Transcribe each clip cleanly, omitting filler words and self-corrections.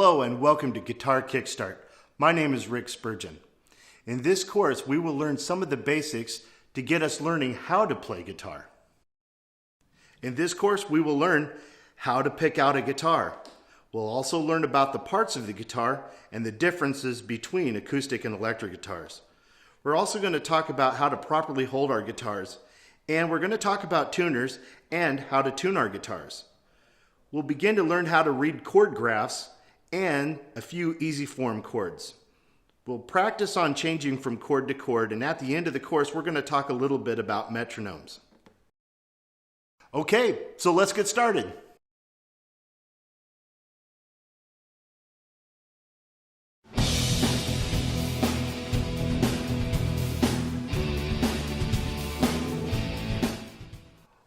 Hello and welcome to Guitar Kickstart. My name is Rick Spurgeon. In this course, we will learn some of the basics to get us learning how to play guitar. In this course, we will learn how to pick out a guitar. We'll also learn about the parts of the guitar and the differences between acoustic and electric guitars. We're also going to talk about how to properly hold our guitars, and we're going to talk about tuners and how to tune our guitars. We'll begin to learn how to read chord graphs and a few easy form chords. We'll practice on changing from chord to chord, and at the end of the course, we're going to talk a little bit about metronomes. Okay, so let's get started.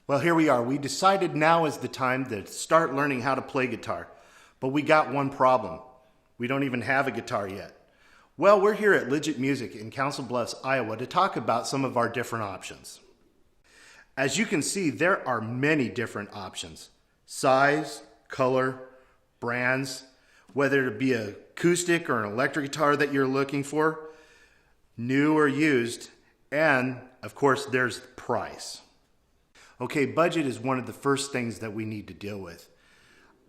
Well, here we are. We decided now is the time to start learning how to play guitar. But we got one problem. We don't even have a guitar yet. Well, we're here at Legit Music in Council Bluffs, Iowa to talk about some of our different options. As you can see, there are many different options. Size, color, brands, whether it be an acoustic or an electric guitar that you're looking for, new or used, and of course there's the price. Okay, budget is one of the first things that we need to deal with.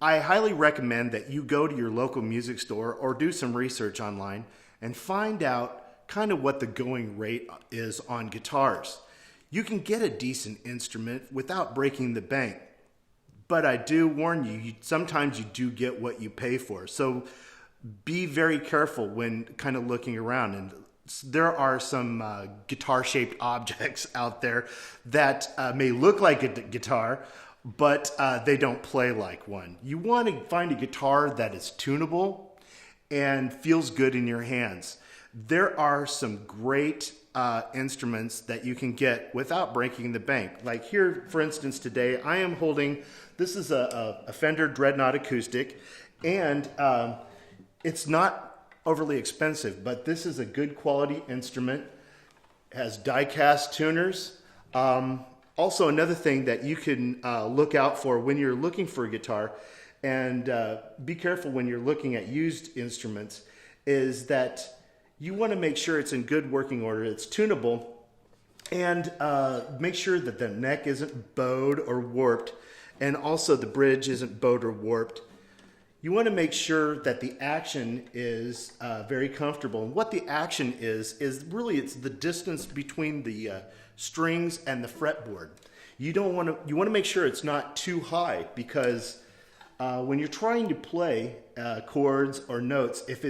I highly recommend that you go to your local music store or do some research online and find out kind of what the going rate is on guitars. You can get a decent instrument without breaking the bank, but I do warn you, sometimes you do get what you pay for. So be very careful when kind of looking around. And there are some guitar-shaped objects out there that may look like a guitar, but they don't play like one. You want to find a guitar that is tunable and feels good in your hands. There are some great instruments that you can get without breaking the bank. Like here, for instance, today I am holding, this is a Fender Dreadnought acoustic, and it's not overly expensive, but this is a good quality instrument. It has die-cast tuners. Also, another thing that you can look out for when you're looking for a guitar, and be careful when you're looking at used instruments, is that you want to make sure it's in good working order, it's tunable, and make sure that the neck isn't bowed or warped, and also the bridge isn't bowed or warped. You want to make sure that the action is very comfortable. And what the action is really it's the distance between the strings and the fretboard. You want to make sure it's not too high, because when you're trying to play chords or notes, if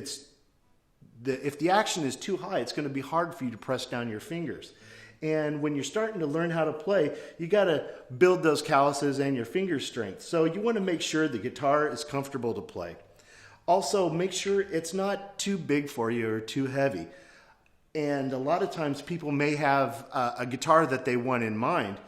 the action is too high, it's going to be hard for you to press down your fingers. And when you're starting to learn how to play, you got to build those calluses and your finger strength. So you want to make sure the guitar is comfortable to play. Also, make sure it's not too big for you or too heavy. And a lot of times people may have a guitar that they want in mind,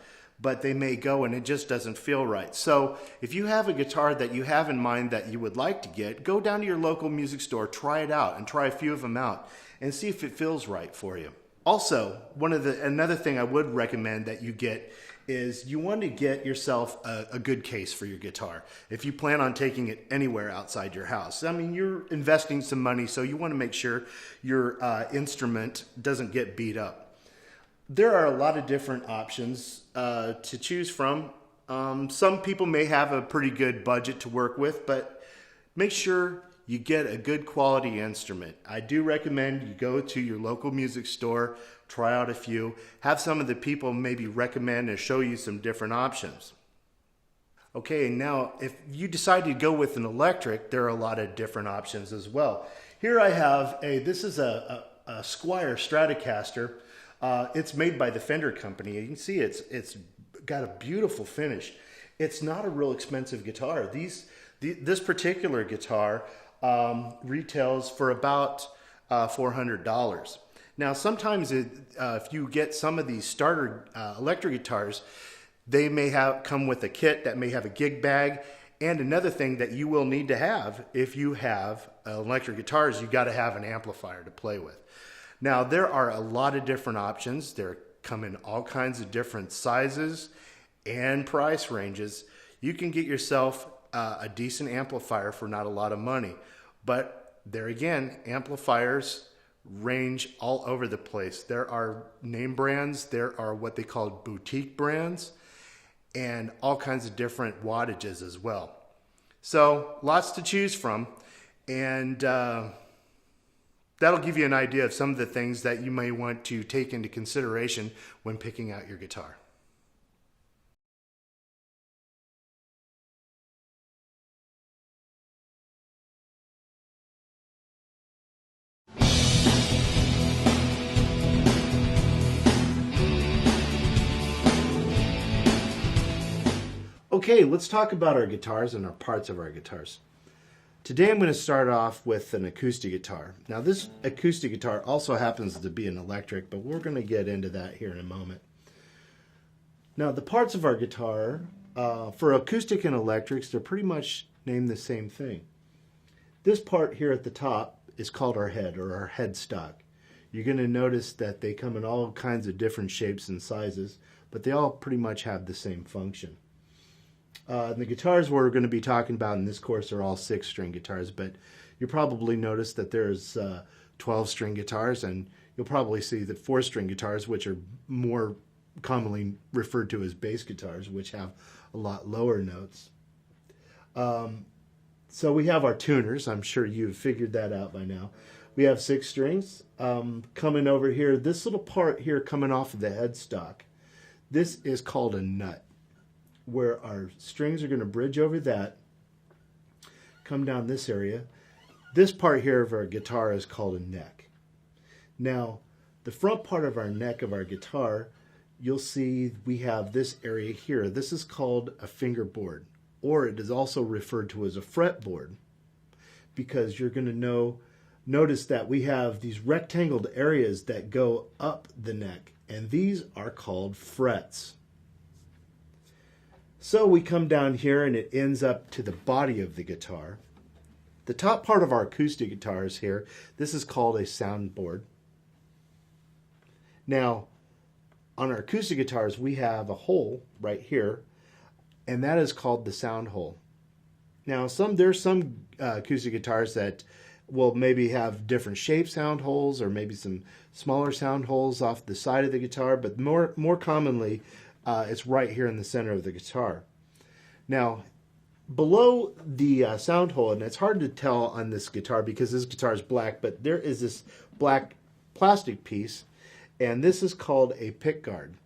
but they may go and it just doesn't feel right. So if you have a guitar that you have in mind that you would like to get, go down to your local music store, try it out, and try a few of them out and see if it feels right for you. Also, another thing I would recommend that you get is you want to get yourself a good case for your guitar if you plan on taking it anywhere outside your house. I mean, you're investing some money, so you want to make sure your instrument doesn't get beat up. There are a lot of different options to choose from. Some people may have a pretty good budget to work with, but make sure you get a good quality instrument. I do recommend you go to your local music store, try out a few, have some of the people maybe recommend and show you some different options. Okay, now if you decide to go with an electric, there are a lot of different options as well. Here I have this is a Squier Stratocaster. It's made by the Fender company. You can see it's got a beautiful finish. It's not a real expensive guitar. This particular guitar retails for about $400. Now, sometimes if you get some of these starter electric guitars, they may come with a kit that may have a gig bag. And another thing that you will need to have if you have electric guitars, you got to have an amplifier to play with. Now, there are a lot of different options. They come in all kinds of different sizes and price ranges. You can get yourself a decent amplifier for not a lot of money. But there again, amplifiers range all over the place. There are name brands, there are what they call boutique brands, and all kinds of different wattages as well. So lots to choose from, and that'll give you an idea of some of the things that you may want to take into consideration when picking out your guitar. Okay, let's talk about our guitars and our parts of our guitars. Today I'm going to start off with an acoustic guitar. Now this acoustic guitar also happens to be an electric, but we're going to get into that here in a moment. Now the parts of our guitar, for acoustic and electrics, they're pretty much named the same thing. This part here at the top is called our head, or our headstock. You're going to notice that they come in all kinds of different shapes and sizes, but they all pretty much have the same function. The guitars we're going to be talking about in this course are all 6-string guitars, but you probably noticed that there's 12-string guitars, and you'll probably see that 4-string guitars, which are more commonly referred to as bass guitars, which have a lot lower notes. So we have our tuners. I'm sure you've figured that out by now. We have 6 strings coming over here. This little part here coming off of the headstock, this is called a nut, where our strings are going to bridge over that, come down this area. This part here of our guitar is called a neck. Now, the front part of our neck of our guitar, you'll see we have this area here. This is called a fingerboard, or it is also referred to as a fretboard, because you're going to notice that we have these rectangled areas that go up the neck, and these are called frets. So we come down here and it ends up to the body of the guitar. The top part of our acoustic guitars here, this is called a soundboard. Now, on our acoustic guitars, we have a hole right here, and that is called the sound hole. Now, there's some acoustic guitars that will maybe have different shaped sound holes, or maybe some smaller sound holes off the side of the guitar, but more commonly, it's right here in the center of the guitar. Now, below the sound hole, and it's hard to tell on this guitar because this guitar is black, but there is this black plastic piece, and this is called a pick guard,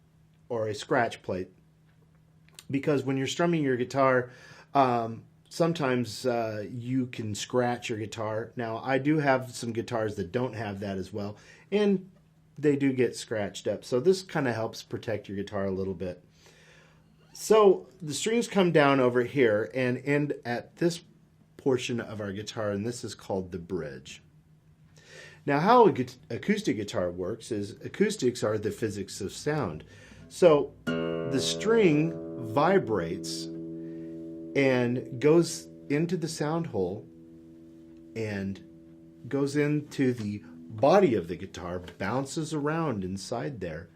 or a scratch plate, because when you're strumming your guitar, sometimes you can scratch your guitar. Now, I do have some guitars that don't have that as well, and they do get scratched up. So this kind of helps protect your guitar a little bit. So the strings come down over here and end at this portion of our guitar, and this is called the bridge. Now, how an acoustic guitar works is acoustics are the physics of sound. So the string vibrates and goes into the sound hole and goes into the body of the guitar, bounces around inside there,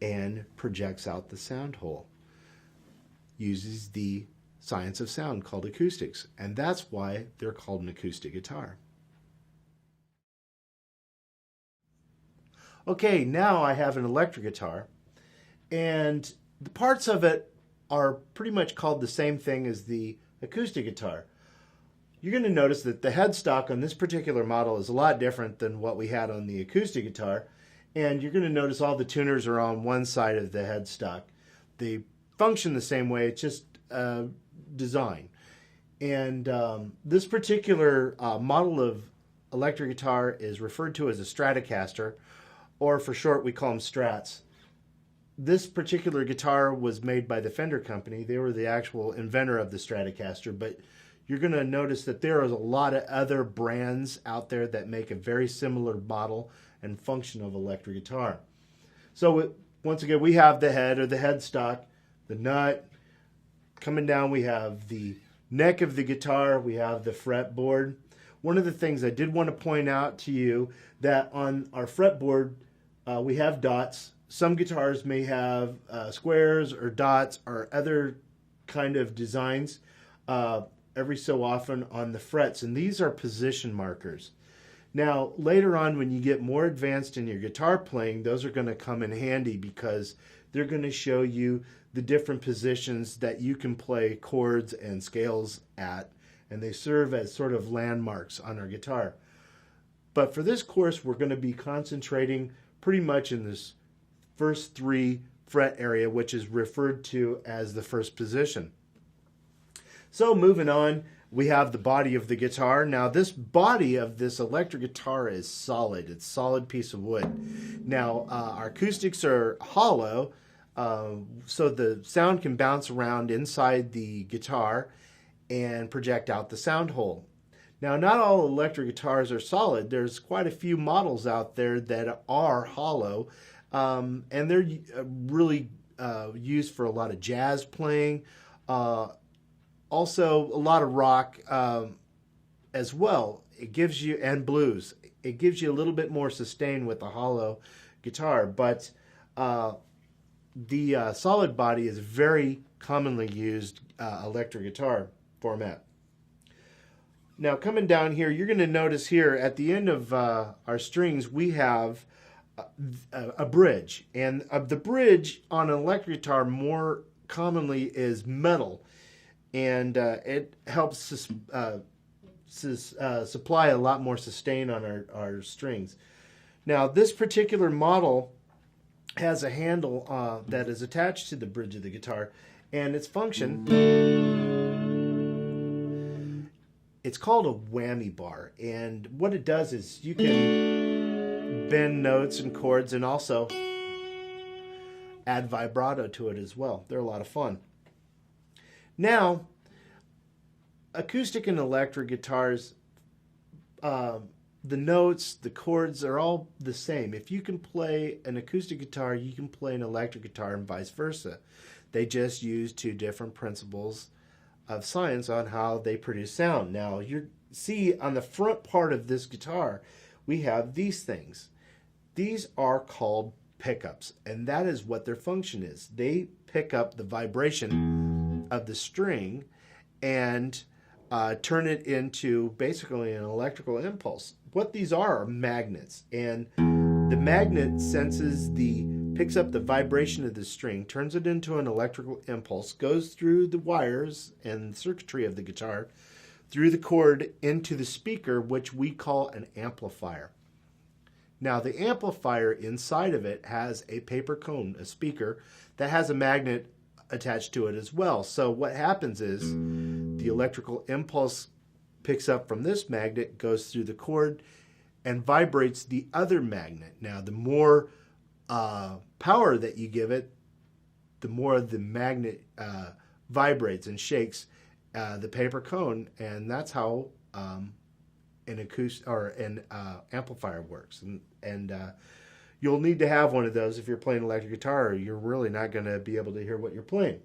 and projects out the sound hole. Uses the science of sound called acoustics, and that's why they're called an acoustic guitar. Okay, now I have an electric guitar, and the parts of it are pretty much called the same thing as the acoustic guitar. You're going to notice that the headstock on this particular model is a lot different than what we had on the acoustic guitar, and you're going to notice all the tuners are on one side of the headstock. They function the same way, it's just design. And this particular model of electric guitar is referred to as a Stratocaster, or for short we call them Strats. This particular guitar was made by the Fender company. They were the actual inventor of the Stratocaster, but you're going to notice that there is a lot of other brands out there that make a very similar model and function of electric guitar. So once again, we have the head, or the headstock, the nut. Coming down, we have the neck of the guitar, we have the fretboard. One of the things I did want to point out to you, that on our fretboard we have dots. Some guitars may have squares or dots or other kind of designs. every so often on the frets, and these are position markers. Now, later on when you get more advanced in your guitar playing, those are going to come in handy because they're going to show you the different positions that you can play chords and scales at, and they serve as sort of landmarks on our guitar. But for this course, we're going to be concentrating pretty much in this first 3 fret area, which is referred to as the first position. So moving on, we have the body of the guitar. Now this body of this electric guitar is solid. It's a solid piece of wood. Now our acoustics are hollow, so the sound can bounce around inside the guitar and project out the sound hole. Now not all electric guitars are solid. There's quite a few models out there that are hollow, and they're really used for a lot of jazz playing. Also, a lot of rock as well. It gives you, and blues. It gives you a little bit more sustain with a hollow guitar, but the solid body is very commonly used electric guitar format. Now, coming down here, you're going to notice here at the end of our strings, we have a bridge, and the bridge on an electric guitar more commonly is metal. And it helps supply a lot more sustain on our strings. Now, this particular model has a handle that is attached to the bridge of the guitar, and its function, it's called a whammy bar. And what it does is you can bend notes and chords and also add vibrato to it as well. They're a lot of fun. Now, acoustic and electric guitars, the notes, the chords are all the same. If you can play an acoustic guitar, you can play an electric guitar and vice versa. They just use 2 different principles of science on how they produce sound. Now, you see on the front part of this guitar, we have these things. These are called pickups, and that is what their function is. They pick up the vibration of the string and turn it into basically an electrical impulse. What these are magnets, and the magnet picks up the vibration of the string, turns it into an electrical impulse, goes through the wires and circuitry of the guitar, through the cord into the speaker, which we call an amplifier. Now, the amplifier inside of it has a paper cone, a speaker, that has a magnet attached to it as well. So what happens is the electrical impulse picks up from this magnet, goes through the cord, and vibrates the other magnet. Now, the more power that you give it, the more the magnet vibrates and shakes the paper cone, and that's how an amplifier works. And you'll need to have one of those if you're playing electric guitar, or you're really not going to be able to hear what you're playing.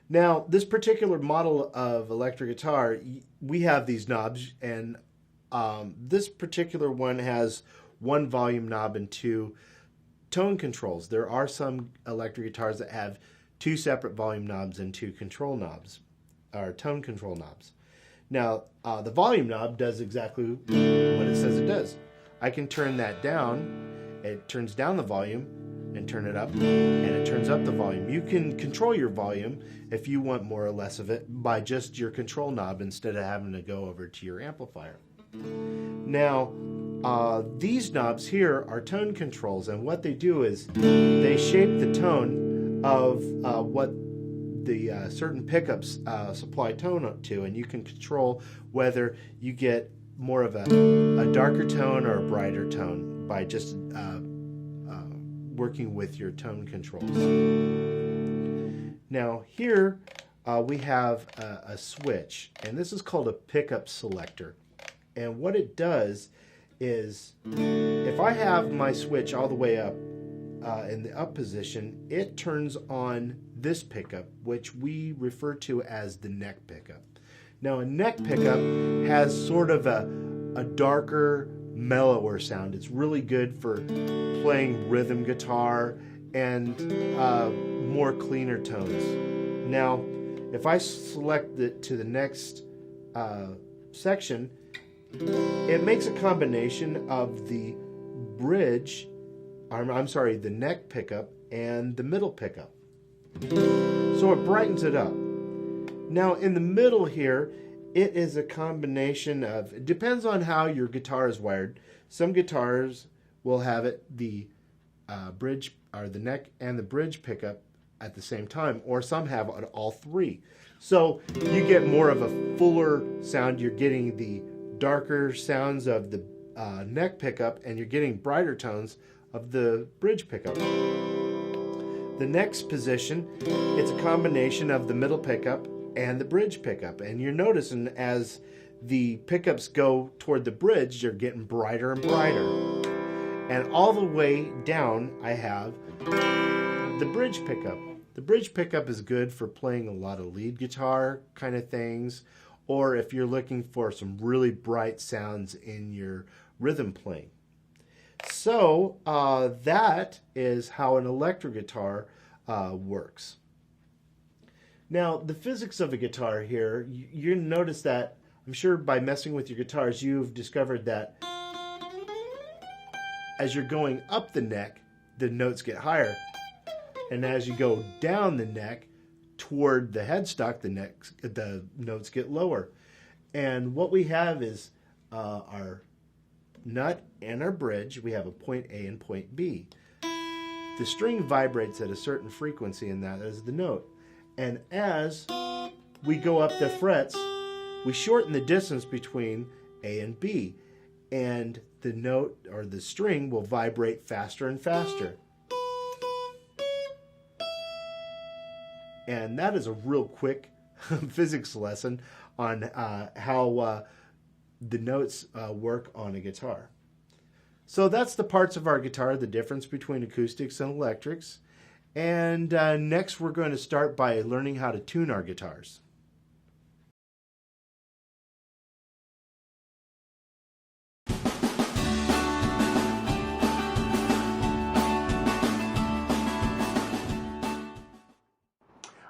Now, this particular model of electric guitar, we have these knobs, and this particular one has 1 volume knob and 2 tone controls. There are some electric guitars that have 2 separate volume knobs and 2 control knobs, or tone control knobs. Now, the volume knob does exactly what it says it does. I can turn that down, it turns down the volume, and turn it up, and it turns up the volume. You can control your volume if you want more or less of it by just your control knob instead of having to go over to your amplifier. Now, these knobs here are tone controls, and what they do is they shape the tone of what the certain pickups supply tone to, and you can control whether you get more of a darker tone or a brighter tone by just working with your tone controls. Now here we have a switch, and this is called a pickup selector. And what it does is, if I have my switch all the way up in the up position, it turns on this pickup, which we refer to as the neck pickup. Now, a neck pickup has sort of a darker, mellower sound. It's really good for playing rhythm guitar and more cleaner tones. Now, If I select it to the next section, it makes a combination of the bridge, the neck pickup and the middle pickup. So it brightens it up. Now in the middle here, it is a combination of, it depends on how your guitar is wired. Some guitars will have it the bridge or the neck and the bridge pickup at the same time, or some have all three. So you get more of a fuller sound. You're getting the darker sounds of the neck pickup, and you're getting brighter tones of the bridge pickup. The next position, it's a combination of the middle pickup and the bridge pickup, and you're noticing as the pickups go toward the bridge, you're getting brighter and brighter. And all the way down, I have the bridge pickup. The bridge pickup is good for playing a lot of lead guitar kind of things, or if you're looking for some really bright sounds in your rhythm playing. So that is how an electric guitar works. Now, the physics of a guitar here, you notice that, I'm sure by messing with your guitars, you've discovered that as you're going up the neck, the notes get higher. And as you go down the neck toward the headstock, the notes get lower. And what we have is our nut and our bridge. We have a point A and point B. The string vibrates at a certain frequency, and that is the note. And as we go up the frets, we shorten the distance between A and B, and the note or the string will vibrate faster and faster. And that is a real quick physics lesson on how the notes work on a guitar. So that's the parts of our guitar, the difference between acoustics and electrics. And next we're going to start by learning how to tune our guitars.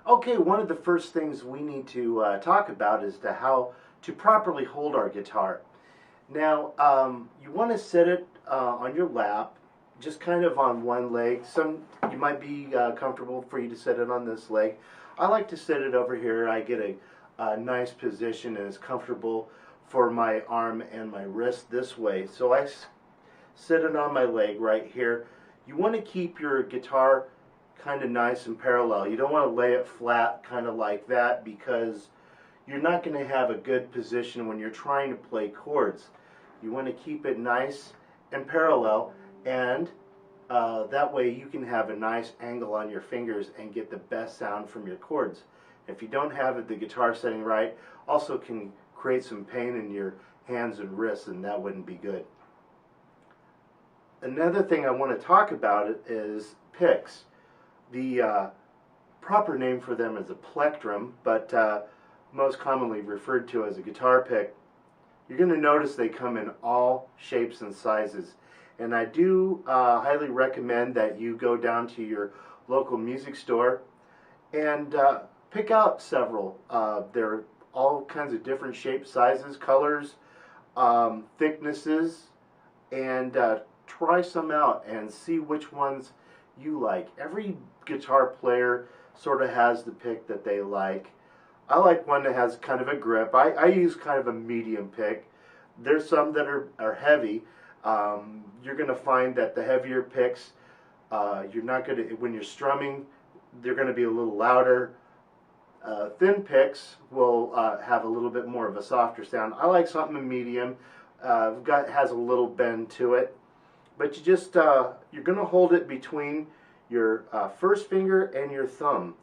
Okay, one of the first things we need to talk about is how to properly hold our guitar. Now, you want to sit it on your lap, just kind of on one leg. You might be comfortable for you to sit it on this leg. I like to sit it over here. I get a nice position, and it's comfortable for my arm and my wrist this way. So I sit it on my leg right here. You want to keep your guitar kind of nice and parallel. You don't want to lay it flat kind of like that, because you're not going to have a good position when you're trying to play chords. You want to keep it nice and parallel, and that way you can have a nice angle on your fingers and get the best sound from your chords. If you don't have the guitar setting right, also can create some pain in your hands and wrists, and that wouldn't be good. Another thing I want to talk about is picks. The proper name for them is a plectrum, but most commonly referred to as a guitar pick. You're going to notice they come in all shapes and sizes. And I do highly recommend that you go down to your local music store and pick out several. There are all kinds of different shapes, sizes, colors, thicknesses, and try some out and see which ones you like. Every guitar player sort of has the pick that they like. I like one that has kind of a grip. I use kind of a medium pick. There's some that are heavy. You're going to find that the heavier picks, you're not going to, when you're strumming, they're going to be a little louder. Thin picks will have a little bit more of a softer sound. I like something medium. Has a little bend to it. But you just, you're going to hold it between your first finger and your thumb,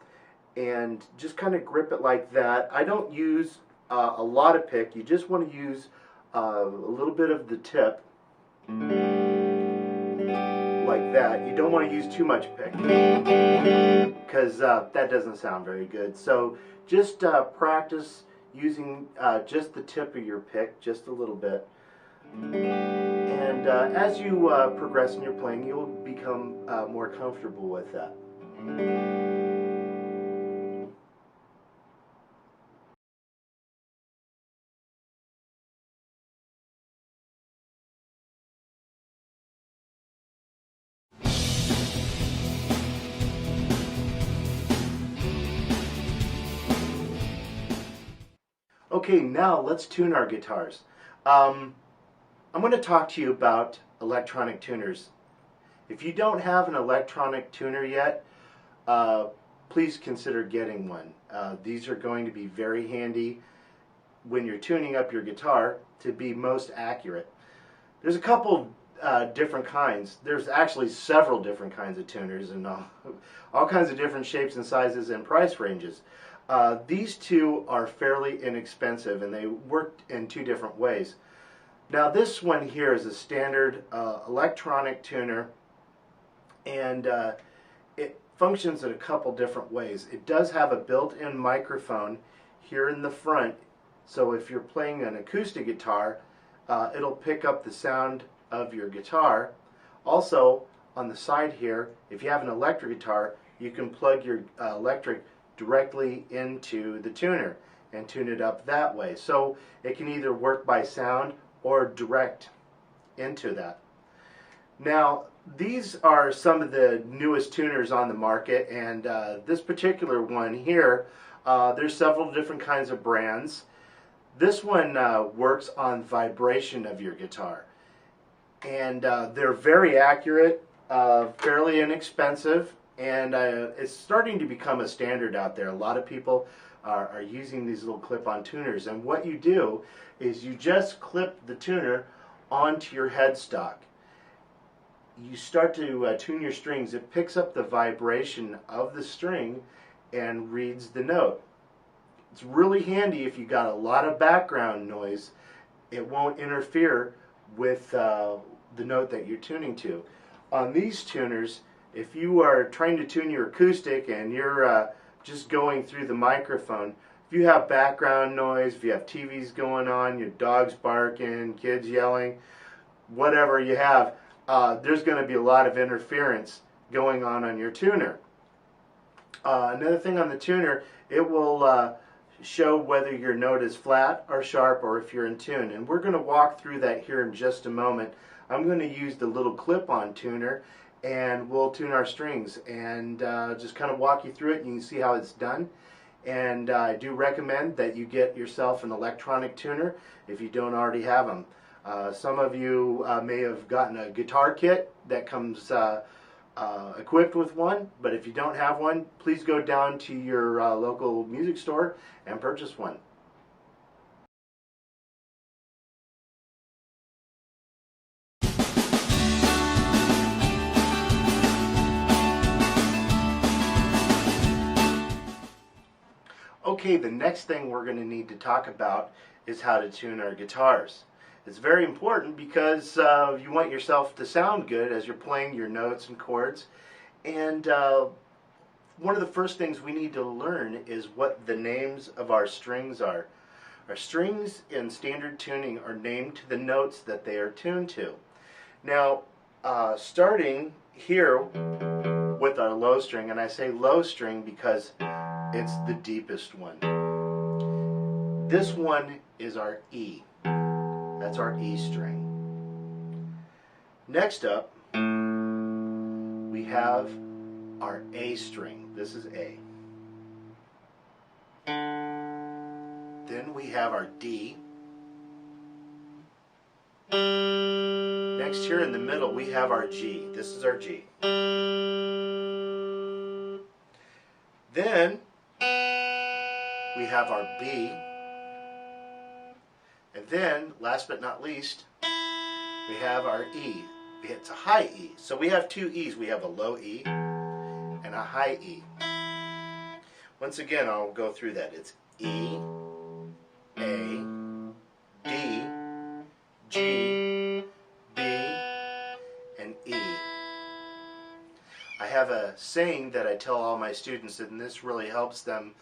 and just kind of grip it like that. I don't use a lot of pick. You just want to use a little bit of the tip, like that. You don't want to use too much pick, because that doesn't sound very good. So just practice using just the tip of your pick, just a little bit. And as you progress in your playing, you'll become more comfortable with that. Okay, now let's tune our guitars. I'm going to talk to you about electronic tuners. If you don't have an electronic tuner yet, please consider getting one. These are going to be very handy when you're tuning up your guitar to be most accurate. There's a couple different kinds. There's actually several different kinds of tuners and all kinds of different shapes and sizes and price ranges. These two are fairly inexpensive and they work in two different ways. Now this one here is a standard electronic tuner, and it functions in a couple different ways. It does have a built-in microphone here in the front, so if you're playing an acoustic guitar, it'll pick up the sound of your guitar. Also, on the side here, if you have an electric guitar, you can plug your electric directly into the tuner and tune it up that way. So it can either work by sound or direct into that. Now, these are some of the newest tuners on the market, and this particular one here, there's several different kinds of brands. This one works on vibration of your guitar, and they're very accurate, fairly inexpensive, and it's starting to become a standard out there. A lot of people are using these little clip-on tuners, and what you do is you just clip the tuner onto your headstock. You start to tune your strings. It picks up the vibration of the string and reads the note. It's really handy if you got a lot of background noise. It won't interfere with the note that you're tuning to. On these tuners, if you are trying to tune your acoustic and you're just going through the microphone, if you have background noise, if you have TVs going on, your dog's barking, kids yelling, whatever you have, there's going to be a lot of interference going on your tuner. Another thing on the tuner, it will show whether your note is flat or sharp or if you're in tune. And we're going to walk through that here in just a moment. I'm going to use the little clip-on tuner and we'll tune our strings and just kind of walk you through it, and you can see how it's done. And I do recommend that you get yourself an electronic tuner if you don't already have them. Some of you may have gotten a guitar kit that comes equipped with one, but if you don't have one, please go down to your local music store and purchase one. Okay, the next thing we're going to need to talk about is how to tune our guitars. It's very important because you want yourself to sound good as you're playing your notes and chords. And one of the first things we need to learn is what the names of our strings are. Our strings in standard tuning are named to the notes that they are tuned to. Now, starting here with our low string, and I say low string because it's the deepest one. This one is our E. That's our E string. Next up, we have our A string. This is A. Then we have our D. Next, here in the middle, we have our G. This is our G. Then we have our B. And then, last but not least, we have our E. It's a high E. So we have two E's. We have a low E and a high E. Once again, I'll go through that. It's E, A, D, G, B, and E. I have a saying that I tell all my students, and this really helps them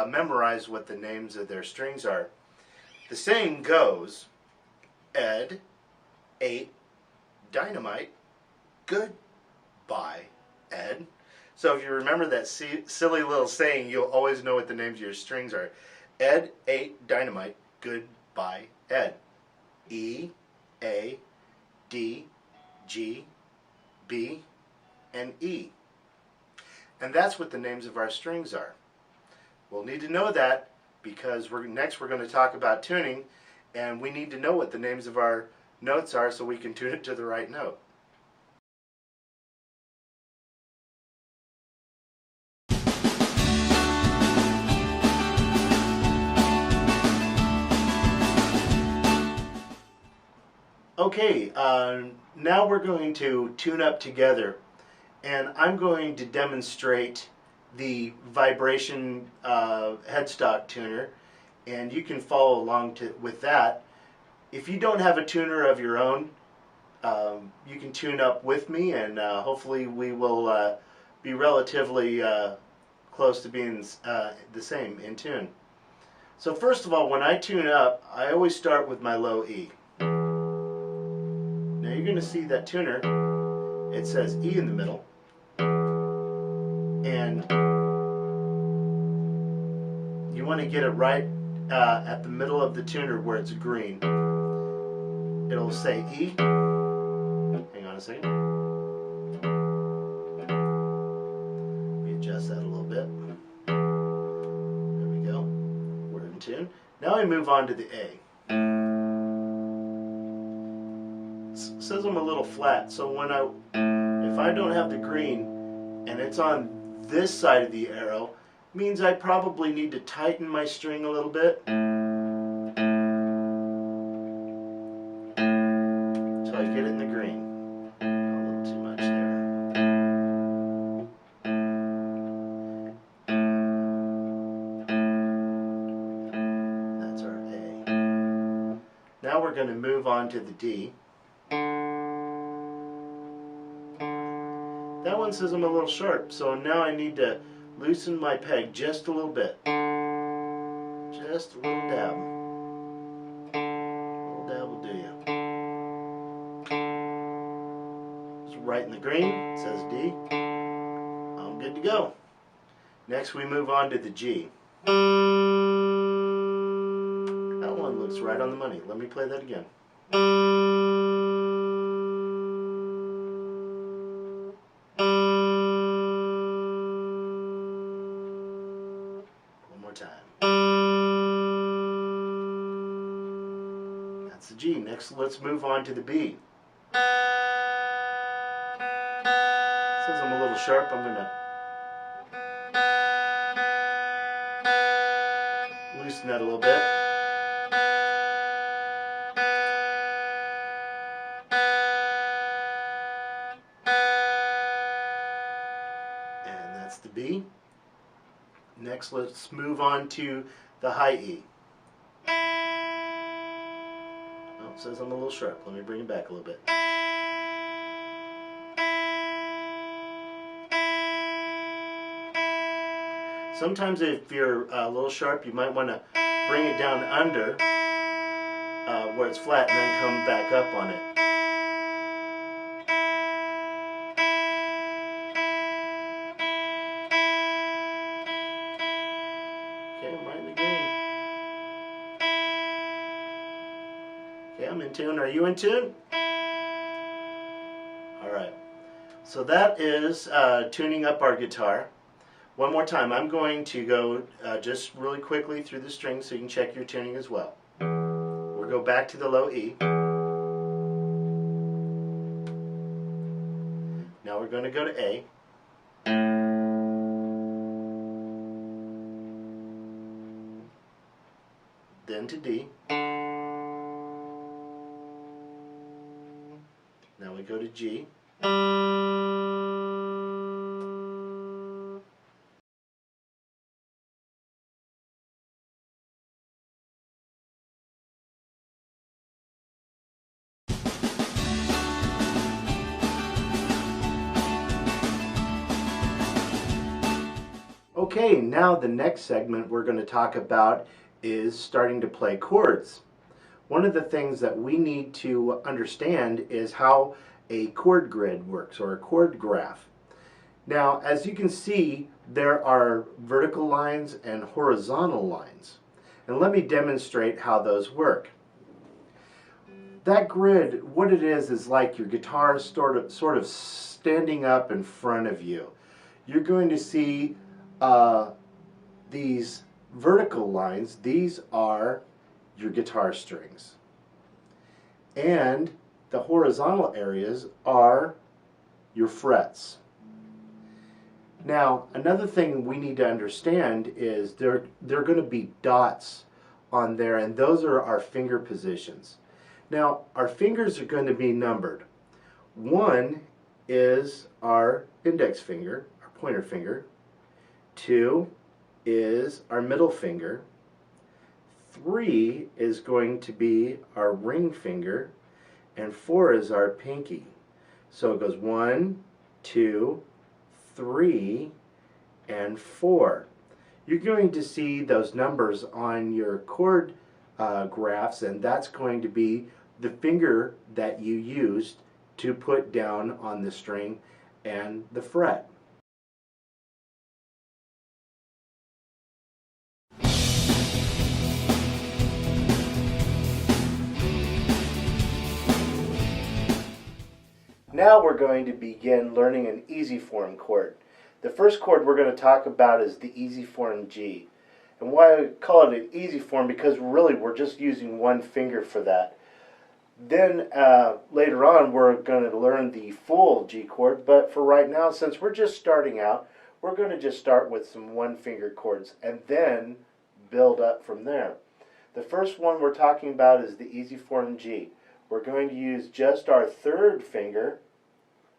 memorize what the names of their strings are. The saying goes, Ed ate dynamite, goodbye, Ed. So if you remember that silly little saying, you'll always know what the names of your strings are. Ed ate dynamite, goodbye, Ed. E, A, D, G, B, and E. And that's what the names of our strings are. We'll need to know that because next we're going to talk about tuning, and we need to know what the names of our notes are so we can tune it to the right note. Okay, now we're going to tune up together, and I'm going to demonstrate the vibration headstock tuner, and you can follow along with that. If you don't have a tuner of your own, you can tune up with me, and hopefully we will be relatively close to being the same in tune. So first of all, when I tune up, I always start with my low E. Now you're going to see that tuner, it says E in the middle, and you want to get it right at the middle of the tuner where it's green. It'll say E. Hang on a second. Let me adjust that a little bit. There we go. We're in tune. Now I move on to the A. It says I'm a little flat, so if I don't have the green and it's on this side of the arrow, it means I probably need to tighten my string a little bit so I get it in the green. A little too much there. That's our A. Now we're going to move on to the D. That one says I'm a little sharp, so now I need to loosen my peg just a little bit. Just a little dab. A little dab will do you. It's right in the green, it says D. I'm good to go. Next we move on to the G. That one looks right on the money. Let me play that again. That's the G. Next, let's move on to the B. It says I'm a little sharp. I'm going to loosen that a little bit. And that's the B. Next, let's move on to the high E. Oh, it says I'm a little sharp. Let me bring it back a little bit. Sometimes if you're a little sharp, you might want to bring it down under where it's flat and then come back up on it. Okay, I'm right in the green. Okay, I'm in tune. Are you in tune? Alright. So that is tuning up our guitar. One more time, I'm going to go just really quickly through the strings so you can check your tuning as well. We'll go back to the low E. Now we're going to go to A. Then to D. Now we go to G. Okay, now the next segment we're going to talk about is starting to play chords. One of the things that we need to understand is how a chord grid works, or a chord graph. Now, as you can see, there are vertical lines and horizontal lines. And let me demonstrate how those work. That grid, what it is like your guitar sort of standing up in front of you. You're going to see these vertical lines, these are your guitar strings. And the horizontal areas are your frets. Now, another thing we need to understand is there are going to be dots on there, and those are our finger positions. Now, our fingers are going to be numbered. 1 is our index finger, our pointer finger. 2 is our middle finger. 3 is going to be our ring finger, and 4 is our pinky. So it goes 1, 2, 3, and 4. You're going to see those numbers on your chord graphs, and that's going to be the finger that you used to put down on the string and the fret. Now we're going to begin learning an easy form chord. The first chord we're going to talk about is the easy form G. And why I call it an easy form, because really we're just using one finger for that. Then later on we're going to learn the full G chord, but for right now, since we're just starting out, we're going to just start with some one finger chords and then build up from there. The first one we're talking about is the easy form G. We're going to use just our third finger.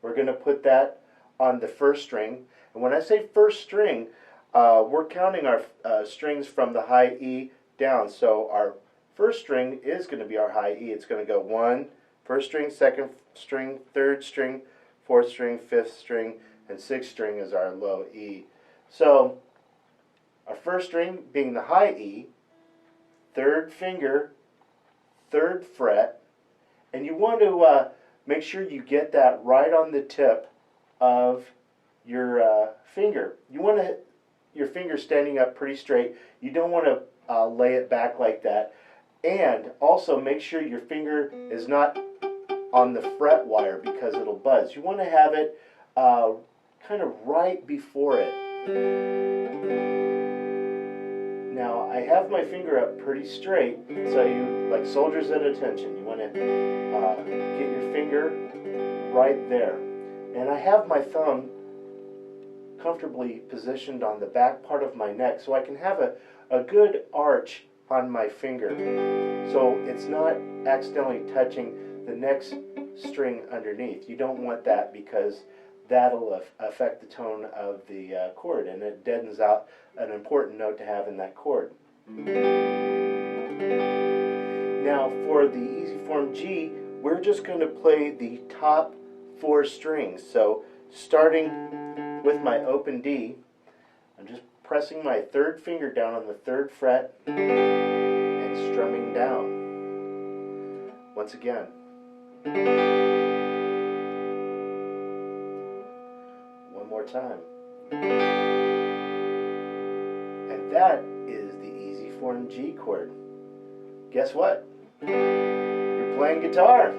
We're going to put that on the first string. And when I say first string, we're counting our strings from the high E down. So our first string is going to be our high E. It's going to go 1, first string, second string, third string, fourth string, fifth string, and sixth string is our low E. So our first string being the high E, third finger, third fret, and you want to make sure you get that right on the tip of your finger. You want to your finger standing up pretty straight. You don't want to lay it back like that. And also make sure your finger is not on the fret wire because it'll buzz. You want to have it kind of right before it. Now I have my finger up pretty straight, so you, like soldiers at attention, you want to get your finger right there. And I have my thumb comfortably positioned on the back part of my neck so I can have a good arch on my finger, so it's not accidentally touching the next string underneath. You don't want that because that'll affect the tone of the chord, and it deadens out an important note to have in that chord. Now for the easy form G, we're just going to play the top 4 strings. So starting with my open D, I'm just pressing my third finger down on the third fret and strumming down. Once again. One more time. And that is the easy form G chord. Guess what? You're playing guitar.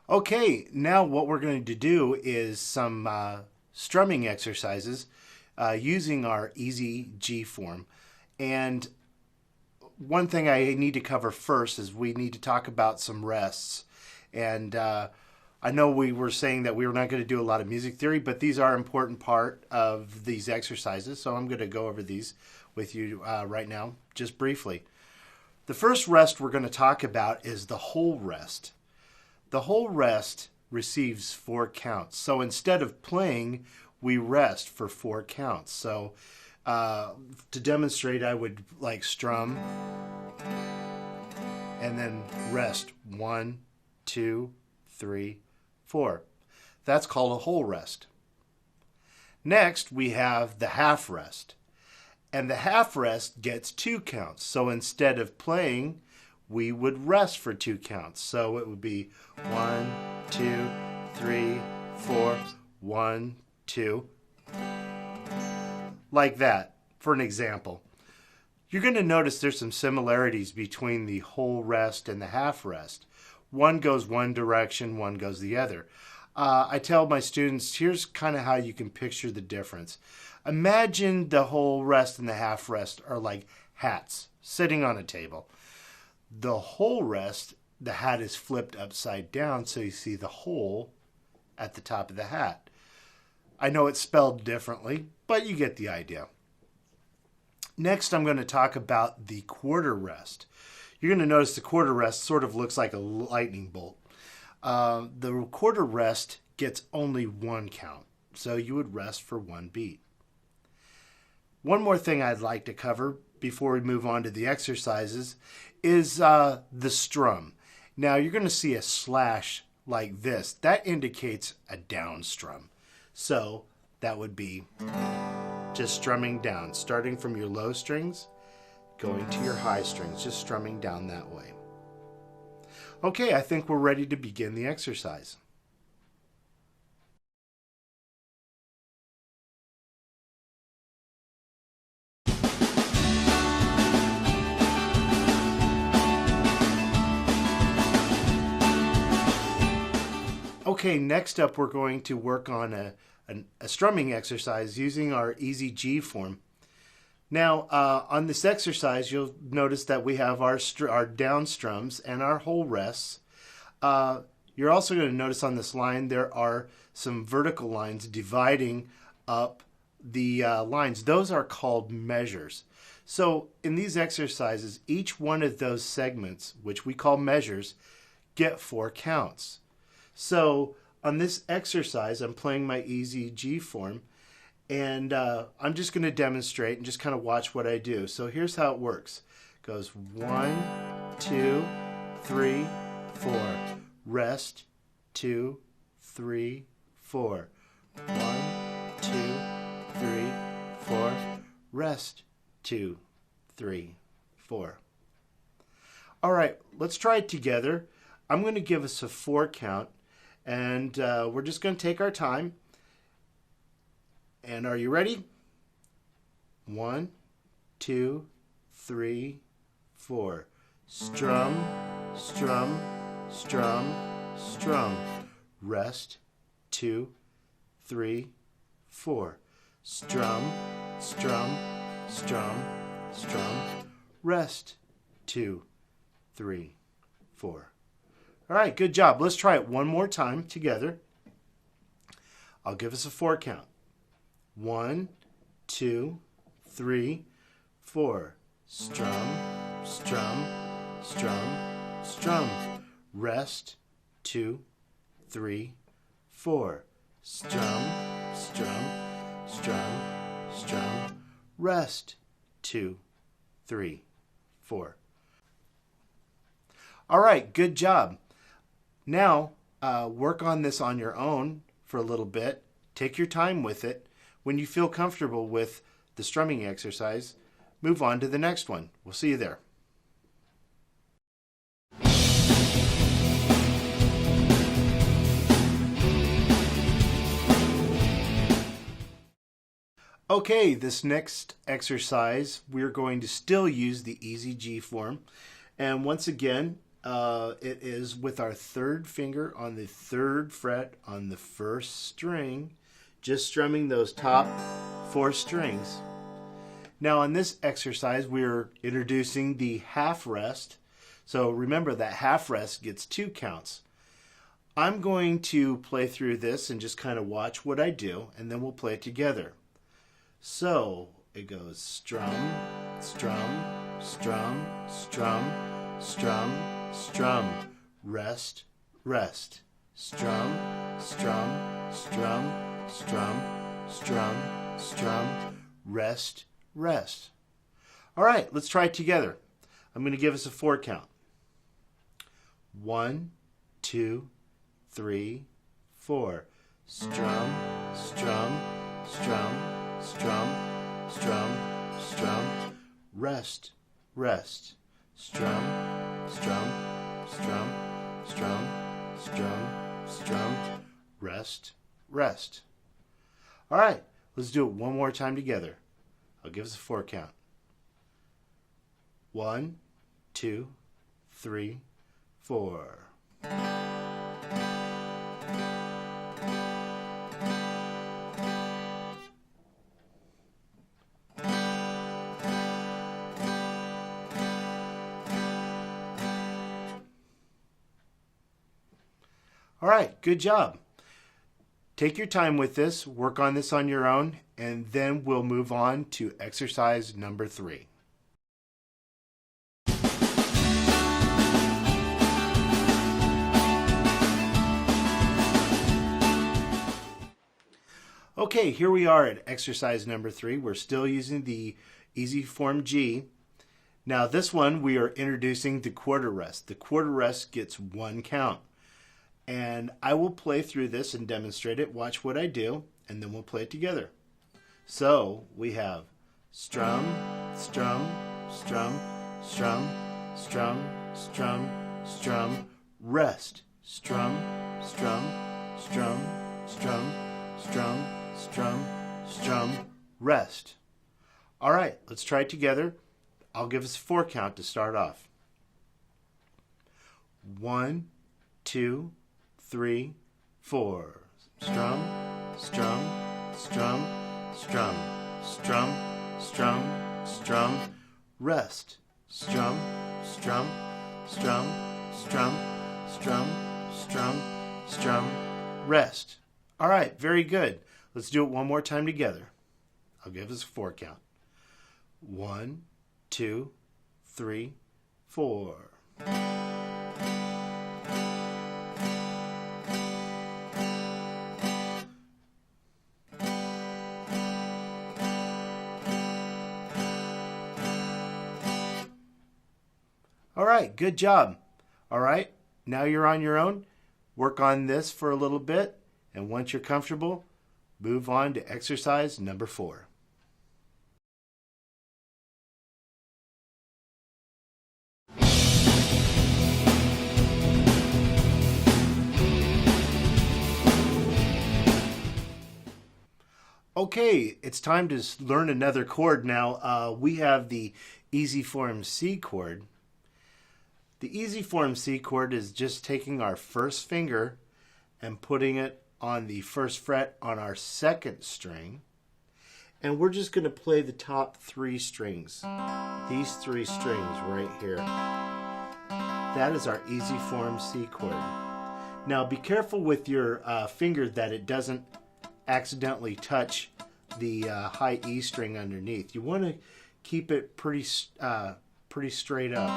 Okay, now what we're going to do is some strumming exercises using our easy G form. And one thing I need to cover first is we need to talk about some rests. And I know we were saying that we were not going to do a lot of music theory, but these are an important part of these exercises, so I'm going to go over these with you right now, just briefly. The first rest we're going to talk about is the whole rest. The whole rest receives 4 counts. So instead of playing, we rest for 4 counts. So to demonstrate, I would like strum and then rest 1, 2, 3, 4. That's called a whole rest. Next, we have the half rest. And the half rest gets 2 counts. So instead of playing, we would rest for 2 counts. So it would be 1, 2, 3, 4, 1, 2. Like that. for an example. You're going to notice there's some similarities between the whole rest and the half rest. One goes one direction, one goes the other. I tell my students, here's kind of how you can picture the difference. Imagine the whole rest and the half rest are like hats sitting on a table. The whole rest, the hat is flipped upside down so you see the hole at the top of the hat. I know it's spelled differently, but you get the idea. Next, I'm going to talk about the quarter rest. You're going to notice the quarter rest sort of looks like a lightning bolt. The quarter rest gets only one count, so you would rest for one beat. One more thing I'd like to cover before we move on to the exercises is the strum. Now you're going to see a slash like this. That indicates a down strum. So that would be just strumming down, starting from your low strings, going to your high strings, just strumming down that way. Okay, I think we're ready to begin the exercise. Okay, next up we're going to work on a strumming exercise using our easy G form. Now, on this exercise, you'll notice that we have our down strums and our whole rests. You're also going to notice on this line there are some vertical lines dividing up the lines. Those are called measures. So in these exercises, each one of those segments, which we call measures, get 4 counts. So on this exercise, I'm playing my easy G form, and I'm just going to demonstrate and just kind of watch what I do. So here's how it works. It goes 1, 2, 3, 4. Rest, 2, 3, 4. 1, 2, 3, 4. Rest, 2, 3, 4. All right, let's try it together. I'm going to give us a 4 count. And we're just going to take our time. And are you ready? 1, 2, 3, 4. Strum, strum, strum, strum. Rest, 2, 3, 4. Strum, strum, strum, strum. Rest, 2, 3, 4. All right, good job. Let's try it one more time together. I'll give us a 4 count. 1, 2, 3, 4. Strum, strum, strum, strum. Rest, 2, 3, 4. Strum, strum, strum, strum. Rest, 2, 3, 4. All right, good job. Now, work on this on your own for a little bit. Take your time with it. When you feel comfortable with the strumming exercise, move on to the next one. We'll see you there. Okay, this next exercise, we're going to still use the easy G form. And once again, it is with our 3rd finger on the 3rd fret on the 1st string, just strumming those top 4 strings. Now on this exercise, we're introducing the half rest. So remember that half rest gets 2 counts. I'm going to play through this and just kind of watch what I do, and then we'll play it together. So it goes strum, strum, strum, strum, strum, strum, rest, rest, strum, strum, strum, strum, strum, strum, rest, rest. All right, let's try it together. I'm going to give us a 4 count. 1, 2, 3, 4. Strum, strum, strum, strum, strum, strum, rest, rest, strum, strum, strum, strum, strum, strum, rest, rest. All right, let's do it one more time together. I'll give us a 4 count. 1, 2, 3, 4. All right, good job. Take your time with this, work on this on your own, and then we'll move on to exercise number 3. Okay, here we are at exercise number 3. We're still using the easy form G. Now this one we are introducing the quarter rest. The quarter rest gets 1 count. And I will play through this and demonstrate it. Watch what I do, and then we'll play it together. So we have strum, strum, strum, strum, strum, strum, strum, rest, strum, strum, strum, strum, strum, strum, strum, rest. All right, let's try it together. I'll give us a 4 count to start off. 1, 2, 3, 4. Strum, strum, strum, strum, strum, strum, strum, rest. Strum, strum, strum, strum, strum, strum, strum, rest. All right, very good. Let's do it one more time together. I'll give us a 4 count. 1, 2, 3, 4. All right, good job. All right, now you're on your own. Work on this for a little bit, and once you're comfortable, move on to exercise number 4. Okay, it's time to learn another chord now. We have the easy form C chord. The easy form C chord is just taking our first finger and putting it on the first fret on our 2nd string. And we're just going to play the top 3 strings. These 3 strings right here. That is our easy form C chord. Now be careful with your finger that it doesn't accidentally touch the high E string underneath. You want to keep it pretty straight up,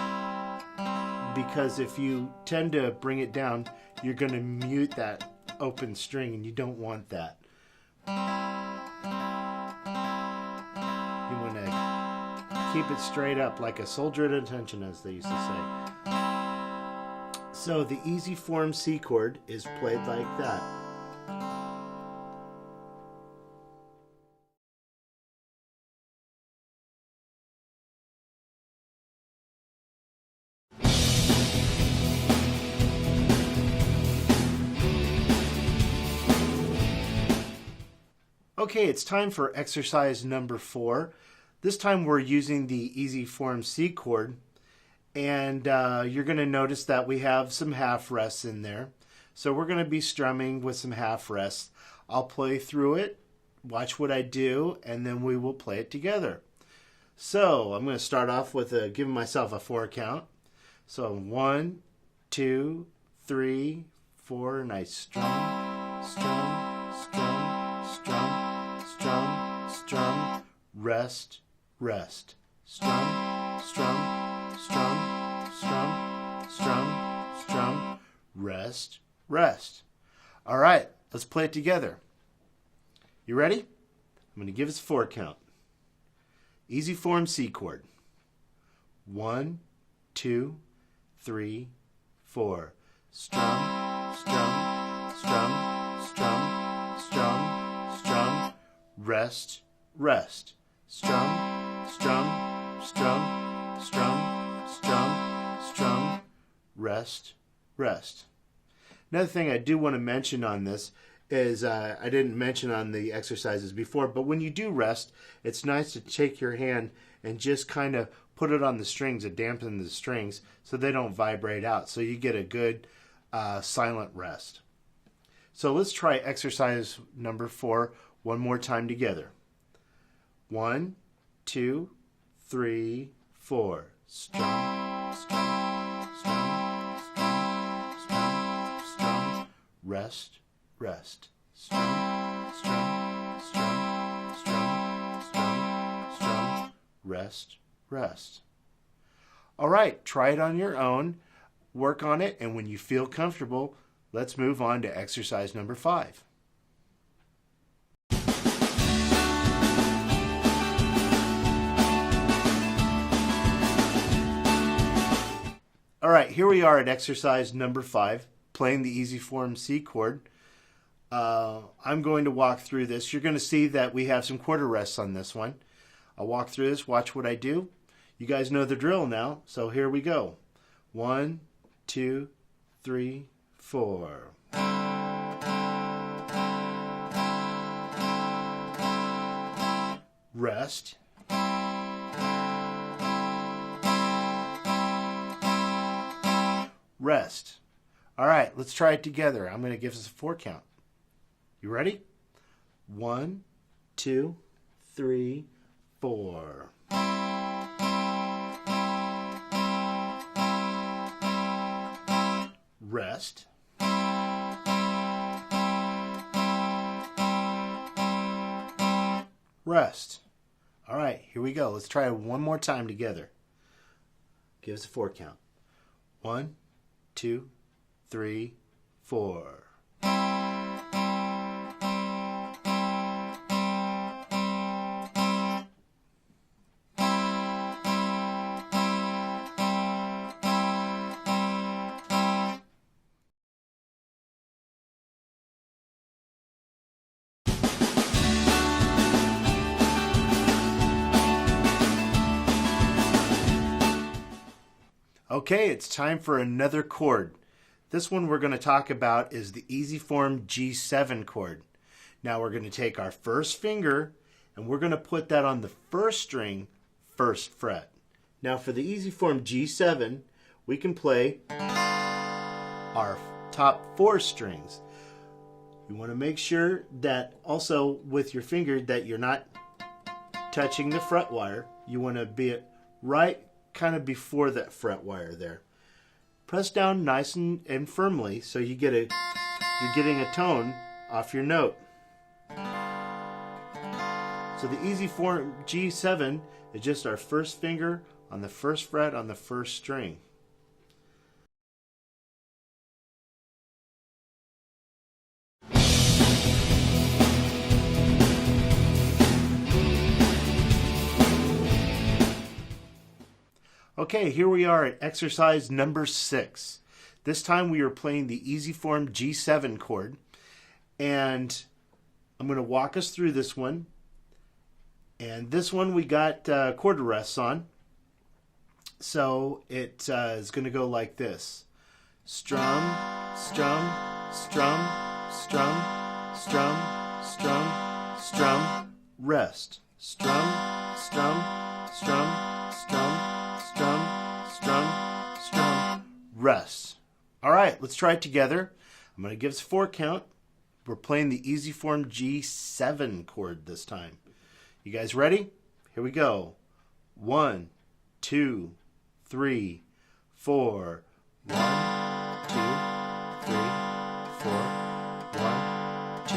because if you tend to bring it down, you're going to mute that open string, and you don't want that. You want to keep it straight up like a soldier at attention, as they used to say. So the easy form C chord is played like that. Okay, it's time for exercise number 4. This time we're using the easy form C chord, and you're going to notice that we have some half rests in there. So we're going to be strumming with some half rests. I'll play through it, watch what I do, and then we will play it together. So I'm going to start off with giving myself a 4 count. So 1, 2, 3, 4, and I strum, strum, strum, strum, strum, strum, rest, rest, strum, strum, strum, strum, strum, strum, rest, rest. All right, let's play it together. You ready? I'm going to give us a 4 count. Easy form C chord. 1, 2, 3, 4. Strum, strum, strum, strum, strum, strum, rest, rest. Strum, strum, strum, strum, strum, strum, rest, rest. Another thing I do want to mention on this is I didn't mention on the exercises before, but when you do rest, it's nice to take your hand and just kind of put it on the strings and dampen the strings so they don't vibrate out, so you get a good silent rest. So let's try exercise number 4 one more time together. 1, 2, 3, 4. Strum, strum, strum, strum, strum, strum. Rest, rest. Strum, strum, strum, strum, strum, strum. Rest, rest. All right, try it on your own. Work on it, and when you feel comfortable, let's move on to exercise number 5. All right, here we are at exercise number 5, playing the easy form C chord. I'm going to walk through this. You're going to see that we have some quarter rests on this one. I'll walk through this, watch what I do. You guys know the drill now, so here we go. 1, 2, 3, 4. Rest. Rest. All right, let's try it together. I'm going to give us a 4 count. You ready? 1, 2, 3, 4. Rest. Rest. All right, here we go. Let's try it one more time together. Give us a 4 count. 1, 2, 3, 4. Okay, it's time for another chord. This one we're going to talk about is the easy form G7 chord. Now we're going to take our first finger and we're going to put that on the first string, first fret. Now for the easy form G7, we can play our top 4 strings. You want to make sure that also with your finger that you're not touching the fret wire. You want to be right kind of before that fret wire there. Press down nice and firmly so you're getting a tone off your note. So the easy form G7 is just our first finger on the first fret on the first string. Okay, here we are at exercise number 6. This time we are playing the easy form G7 chord, and I'm going to walk us through this one. And this one we got quarter rests on, so it is going to go like this: strum, strum, strum, strum, strum, strum, strum, rest, strum, strum, strum, strum, strum, strum, strum, rest. All right, let's try it together. I'm going to give us a 4 count. We're playing the easy form G7 chord this time. You guys ready? Here we go. 1, 2, 3, 4. 1, 2, 3, 4. 1, 2,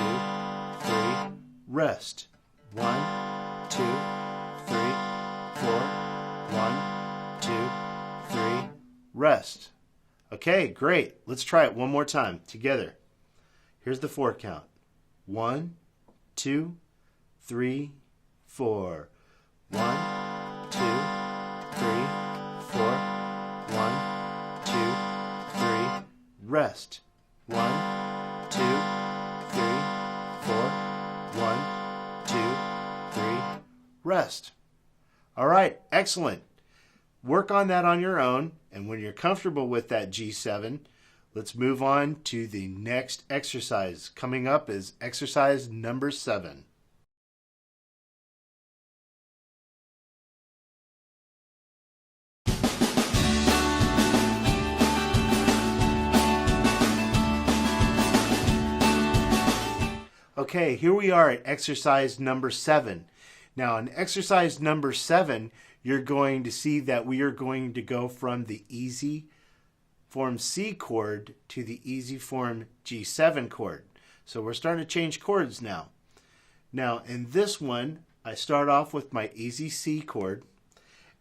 3. Rest. 1, 2, 3, 4. 1, 2, 3. Rest. Okay, great. Let's try it one more time together. Here's the 4 count. 1, 2, 3, 4. 1, 2, 3, 4. 1, 2, 3. Rest. 1, 2, 3, 4. 1, 2, 3. Rest. All right, excellent. Work on that on your own, and when you're comfortable with that G7, Let's move on to the next exercise. Coming up is exercise number 7. Okay, here we are at exercise number 7. Now, in exercise number 7, you're going to see that we are going to go from the easy form C chord to the easy form G7 chord. So we're starting to change chords now. Now, in this one, I start off with my easy C chord,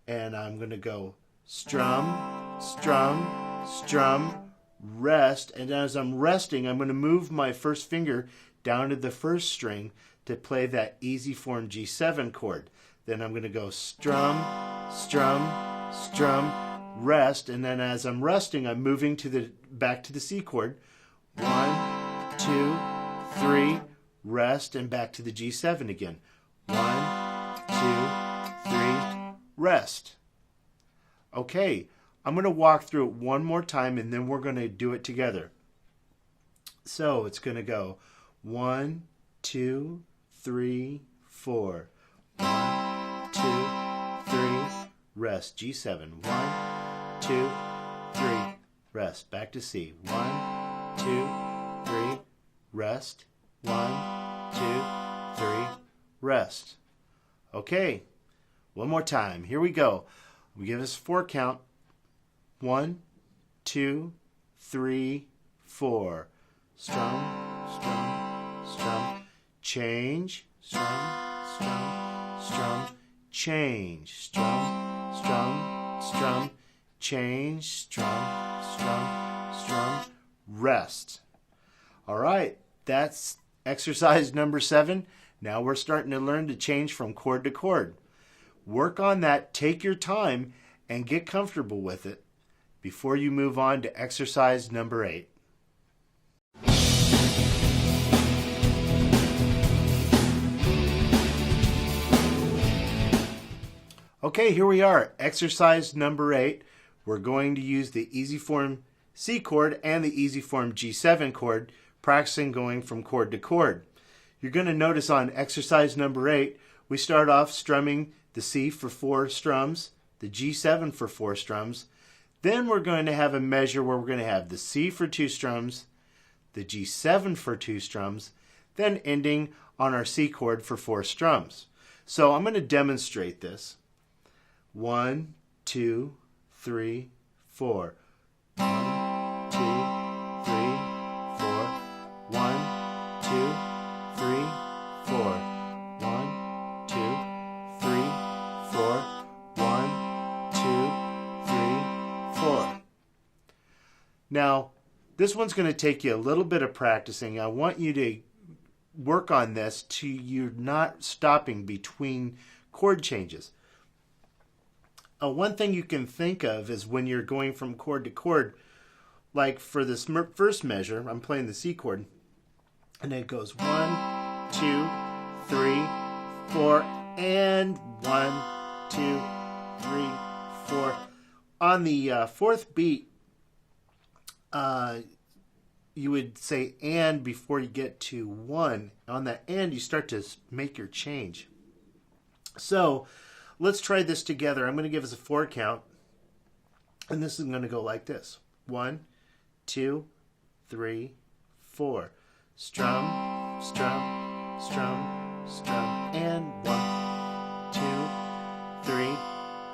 and I'm going to go strum, strum, strum, rest, and as I'm resting, I'm going to move my first finger down to the first string to play that easy form G7 chord. Then I'm going to go strum, strum, strum, rest, and then as I'm resting, I'm moving to the back to the C chord. 1, 2, 3, rest, and back to the G7 again. 1, 2, 3, rest. Okay, I'm going to walk through it one more time, and then we're going to do it together. So it's going to go 1, 2, 3, 4. 1, 2, 3, rest. G7. 1, 2, 3, rest. Back to C. 1, 2, 3, rest. 1, 2, 3, rest. Okay, one more time. Here we go. We give us 4 count. 1, 2, 3, 4. Strum, strum, strum, change, strum, strum, strum, change, strum, strum, strum, change, strum, strum, strum, rest. All right, that's exercise number 7. Now we're starting to learn to change from chord to chord. Work on that, take your time, and get comfortable with it before you move on to exercise number 8. Okay, here we are, exercise number 8. We're going to use the easy form C chord and the easy form G7 chord, practicing going from chord to chord. You're going to notice on exercise number 8, we start off strumming the C for 4 strums, the G7 for 4 strums. Then we're going to have a measure where we're going to have the C for 2 strums, the G7 for 2 strums, then ending on our C chord for 4 strums. So I'm going to demonstrate this. 1, 2, 3, 4. 1, 2, 3, 4. 1, 2, 3, 4. 1, 2, 3, 4. 1, 2, 3, 4. Now, this one's going to take you a little bit of practicing. I want you to work on this till you're not stopping between chord changes. One thing you can think of is when you're going from chord to chord, like for this first measure, I'm playing the C chord, and it goes 1, 2, 3, 4, and 1, 2, 3, 4. On the fourth beat, you would say and before you get to 1. On that and, you start to make your change. So let's try this together. I'm going to give us a 4 count, and this is going to go like this. 1, 2, 3, 4. Strum, strum, strum, strum, and 1, 2, 3,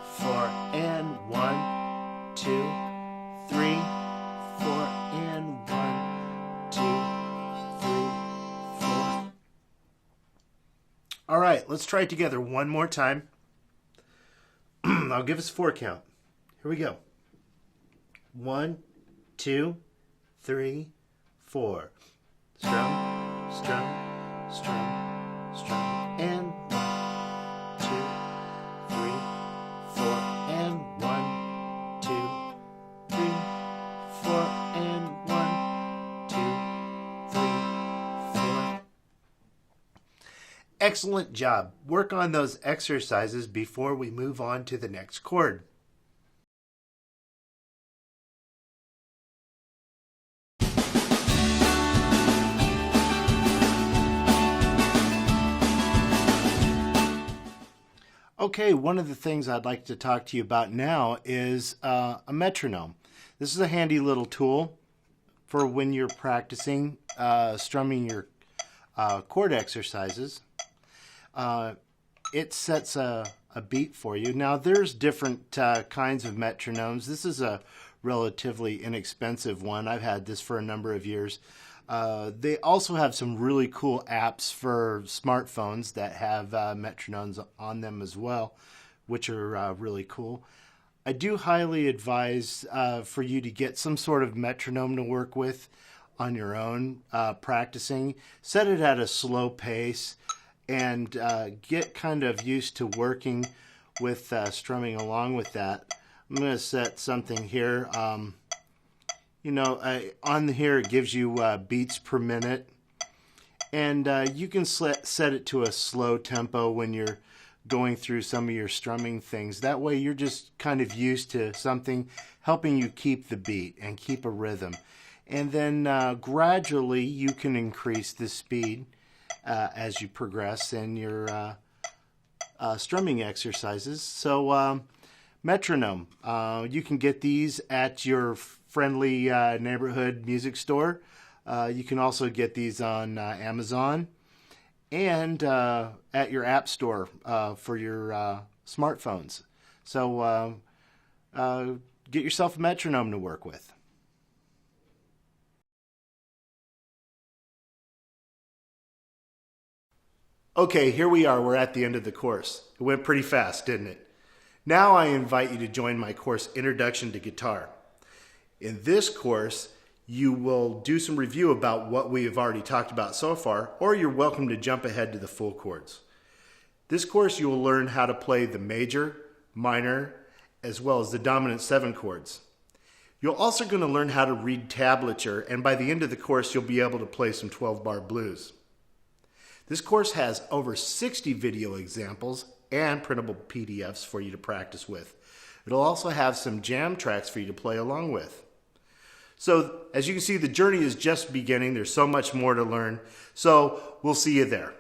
4, and 1, 2, 3, 4, and 1, 2, 3, 4. All right, let's try it together one more time. I'll give us a 4 count. Here we go. 1, 2, 3, 4. Strum, strum, strum, strum, and 1, 2, 3, 4, and 1, 2, 3, 4, and 1, 2, 3, 4. Excellent job. Work on those exercises before we move on to the next chord. Okay, one of the things I'd like to talk to you about now is a metronome. This is a handy little tool for when you're practicing strumming your chord exercises. It sets a beat for you. Now there's different kinds of metronomes. This is a relatively inexpensive one. I've had this for a number of years. They also have some really cool apps for smartphones that have metronomes on them as well, which are really cool. I do highly advise for you to get some sort of metronome to work with on your own practicing. Set it at a slow pace and get kind of used to working with strumming along with that. I'm going to set something here. On here it gives you beats per minute, and you can set it to a slow tempo when you're going through some of your strumming things. That way you're just kind of used to something helping you keep the beat and keep a rhythm. And then gradually you can increase the speed as you progress in your strumming exercises. So metronome, you can get these at your friendly neighborhood music store. You can also get these on Amazon and at your app store for your smartphones. So get yourself a metronome to work with. Okay, here we are. We're at the end of the course. It went pretty fast, didn't it? Now I invite you to join my course, Introduction to Guitar. In this course, you will do some review about what we have already talked about so far, or you're welcome to jump ahead to the full chords. This course you will learn how to play the major, minor, as well as the dominant 7 chords. You're also going to learn how to read tablature, and by the end of the course you'll be able to play some 12-bar blues. This course has over 60 video examples and printable PDFs for you to practice with. It'll also have some jam tracks for you to play along with. So as you can see, the journey is just beginning. There's so much more to learn. So we'll see you there.